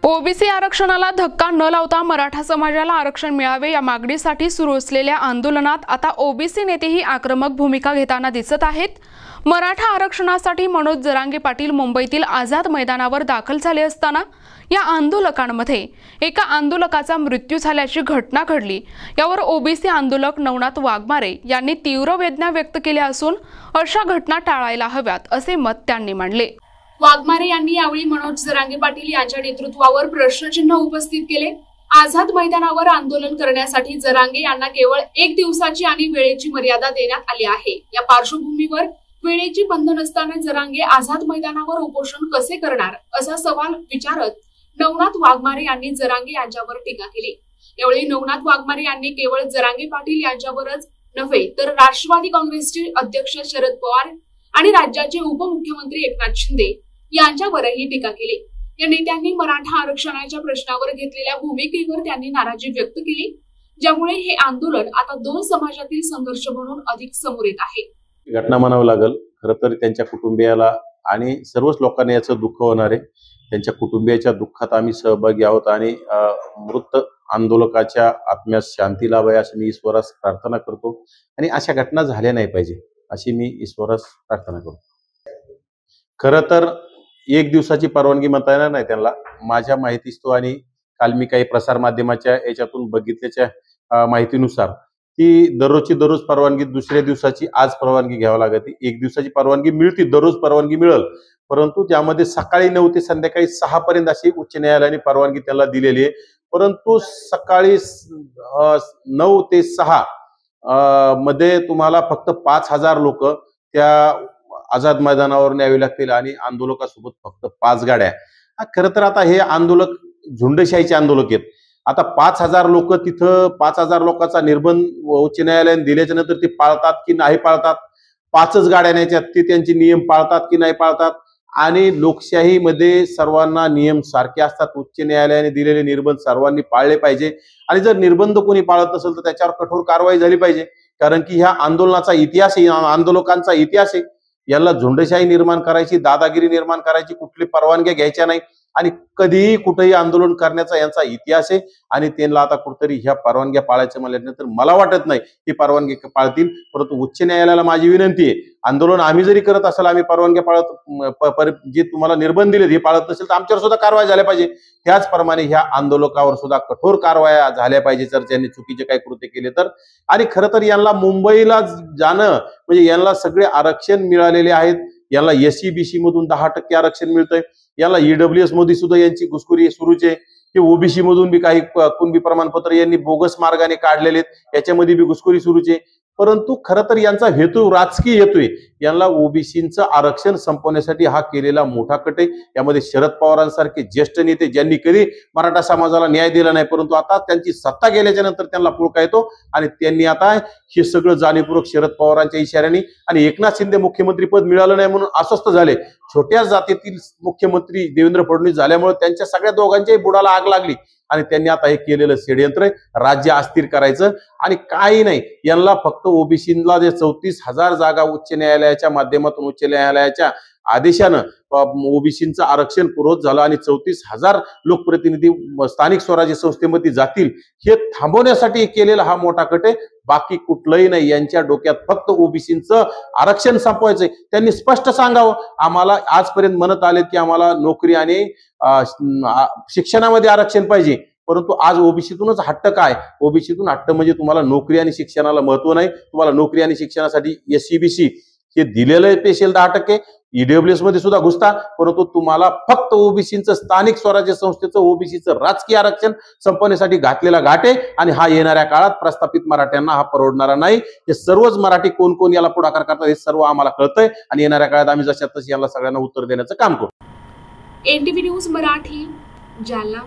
OBC आरक्षणाला धक्का न लावता मराठा समाजाला आरक्षण मिळावे या मागणीसाठी सुरू असलेल्या आंदोलनात आता ओबीसी नेतेही आक्रमक भूमिका घेताना दिसत आहेत। मराठा आरक्षणासाठी मनोज जरांगे पाटील मुंबईतील आझाद मैदानावर दाखल झाले असताना या आंदोलकांमध्ये एका आंदोलकाचा मृत्यू झाल्याची घटना घडली। यावर ओबीसी आंदोलक नवनाथ वाघमारे यांनी तीव्र वेदना व्यक्त केल्या असून अशा घटना टाळायला हव्यात असे मत त्यांनी मांडले। वाघमारे यांनी यावेळी मनोज जरांगे पाटील यांच्या नेतृत्वावर प्रश्नचिन्ह उपस्थित केले। आझाद मैदानावर आंदोलन करण्यासाठी जरांगे यांना केवळ 1 दिवसाची आणि वेळेची मर्यादा देण्यात आली आहे। या पार्श्वभूमीवर वेळेची बंधन असताना जरांगे आझाद मैदानावर उपोषण कसे करणार असा सवाल विचारत नवनाथ वाघमारे यांनी जरांगे यांच्यावर टीका केली। यावेळी नवनाथ वाघमारे यांनी केवळ जरांगे पाटील यांच्यावरच नव्हे तर राष्ट्रवादी काँग्रेसचे अध्यक्ष शरद पवार आणि राज्याचे उपमुख्यमंत्री एकनाथ शिंदे यांच्यावरही टीका केली। या नेत्यांनी मराठा आरक्षणाच्या प्रश्नावर घेतलेल्या भूमिकेवर त्यांनी नाराजी व्यक्त केली, ज्यामुळे हे आंदोलन आता 2 समाजातील संघर्ष म्हणून अधिक समोर येत आहे। घटना म्हणावं लागेल। खरं तर त्यांच्या कुटुंबियाला आणि सर्वच लोकांना याचं दुःख होणार आहे। त्यांच्या कुटुंबियाच्या दुःखात आम्ही सहभागी आहोत आणि मृत आंदोलकाच्या आत्म्यास शांती लाभावी अशी मी ईश्वरास प्रार्थना करतो आणि अशा घटना झाल्या नाही पाहिजे अशी मी ईश्वरास प्रार्थना करतो। खरं तर 1 दिवसाची परवानगी म्हणता येणार नाही त्यांना। माझ्या माहितीस्तो आणि काल मी काही प्रसार माध्यमाच्या याच्यातून बघितल्याच्या माहितीनुसार ती दररोजची दररोज परवानगी दुसऱ्या दिवसाची आज परवानगी घ्यावी लागते। 1 दिवसाची परवानगी मिळते, दररोज परवानगी मिळेल, परंतु त्यामध्ये सकाळी 9 ते संध्याकाळी 6 पर्यंत अशी उच्च न्यायालयाने परवानगी त्यांना दिलेली आहे। परंतु सकाळी 9 ते 6 मध्ये तुम्हाला फक्त 5000 लोक त्या आझाद मैदानावर न्यावे लागतील आणि आंदोलकासोबत फक्त 5 गाड्या। खरं तर आता हे आंदोलक झुंडशाहीचे आंदोलक आहेत। आता 5000 लोक तिथं 5000 लोकांचा निर्बंध उच्च न्यायालयाने दिल्याच्या नंतर ते पाळतात की नाही पाळतात, 5च गाड्या न्यायच्यात, ते त्यांचे नियम पाळतात की नाही पाळतात। आणि लोकशाहीमध्ये सर्वांना नियम सारखे असतात। उच्च न्यायालयाने दिलेले निर्बंध सर्वांनी पाळले पाहिजे आणि जर निर्बंध कोणी पाळत नसेल तर त्याच्यावर कठोर कारवाई झाली पाहिजे, कारण की ह्या आंदोलनाचा इतिहास आहे, आंदोलकांचा इतिहास आहे। याला झुंडशाही निर्माण करायची, दादागिरी निर्माण करायची, कुठली परवानग्या घ्यायच्या नाही आणि कधीही कुठेही आंदोलन करण्याचा यांचा इतिहास आहे आणि त्यांना आता कुठेतरी ह्या परवानग्या पाळायच्या म्हणल्यानंतर मला वाटत नाही ही परवानगी पाळतील। परंतु उच्च न्यायालयाला माझी विनंती आहे, आंदोलन आम्ही जरी करत असेल, आम्ही परवानग्या पाळत जे तुम्हाला निर्बंध दिलेत हे पाळत नसेल तर आमच्यावर सुद्धा कारवाई झाल्या पाहिजे। त्याचप्रमाणे ह्या आंदोलकावर सुद्धा कठोर कारवाया झाल्या पाहिजे जर त्यांनी चुकीचे काही कृत्य केले तर। आणि खरं तर यांना मुंबईला जाणं म्हणजे यांना सगळे आरक्षण मिळालेले आहेत। यांना SC-BC मधून 10% आरक्षण मिळतंय, याला EWS मध्ये सुद्धा यांची घुसखोरी सुरूच आहे। ते OBC मधून बी काही कुणबी प्रमाणपत्र यांनी बोगस मार्गाने काढलेले आहेत, याच्यामध्ये बी घुसखोरी सुरूच आहे। परंतु खरं तर यांचा हेतू राजकीय हेतू आहे। यांना ओबीसीचं आरक्षण संपवण्यासाठी हा केलेला मोठा कट आहे। यामध्ये शरद पवारांसारखे ज्येष्ठ नेते ज्यांनी कधी मराठा समाजाला न्याय दिला नाही, परंतु आता त्यांची सत्ता गेल्याच्या नंतर त्यांना पुळका येतो आणि त्यांनी आता हे सगळं जाणीवपूर्वक शरद पवारांच्या इशाऱ्याने आणि एकनाथ शिंदे मुख्यमंत्री पद मिळालं नाही म्हणून अस्वस्थ झाले। छोट्या जातीतील मुख्यमंत्री देवेंद्र फडणवीस झाल्यामुळे त्यांच्या सगळ्या दोघांच्याही बुडाला आग लागली आणि त्यांनी आता हे केलेलं षडयंत्र राज्य अस्थिर करायचं आणि काही नाही। यांना फक्त ओबीसीला जे 34,000 जागा उच्च न्यायालयाच्या माध्यमातून उच्च न्यायालयाच्या आदेशानं ओबीसीचं आरक्षण पुरवत झालं आणि 34,000 लोकप्रतिनिधी स्थानिक स्वराज्य संस्थेमध्ये जातील हे थांबवण्यासाठी केलेला हा मोठा कट आहे। बाकी कुठलंही नाही। यांच्या डोक्यात फक्त ओबीसीचं आरक्षण संपवायचंय। त्यांनी स्पष्ट सांगावं, आम्हाला आजपर्यंत म्हणत आलेत की आम्हाला नोकरी आणि शिक्षणामध्ये आरक्षण पाहिजे, परंतु आज ओबीसीतूनच हट्ट काय? ओबीसीतून हट्ट म्हणजे तुम्हाला नोकरी आणि शिक्षणाला महत्व नाही। तुम्हाला नोकरी आणि शिक्षणासाठी SC-BC हे दिलेलं आहे स्पेशल 10%, EWS मध्ये सुद्धा घुसता, परंतु तुम्हाला फक्त ओबीसीचं स्थानिक स्वराज्य संस्थेचं ओबीसीचं राजकीय आरक्षण संपवण्यासाठी घातलेला घाट आहे आणि हा येणाऱ्या काळात प्रस्थापित मराठ्यांना हा परवडणारा नाही। हे सर्वच मराठी कोण कोण याला पुढाकार करतात हे सर्व आम्हाला कळतंय आणि येणाऱ्या काळात आम्ही जशा तशी याला सगळ्यांना उत्तर देण्याचं काम करू। NTV news Marathi, Jalna.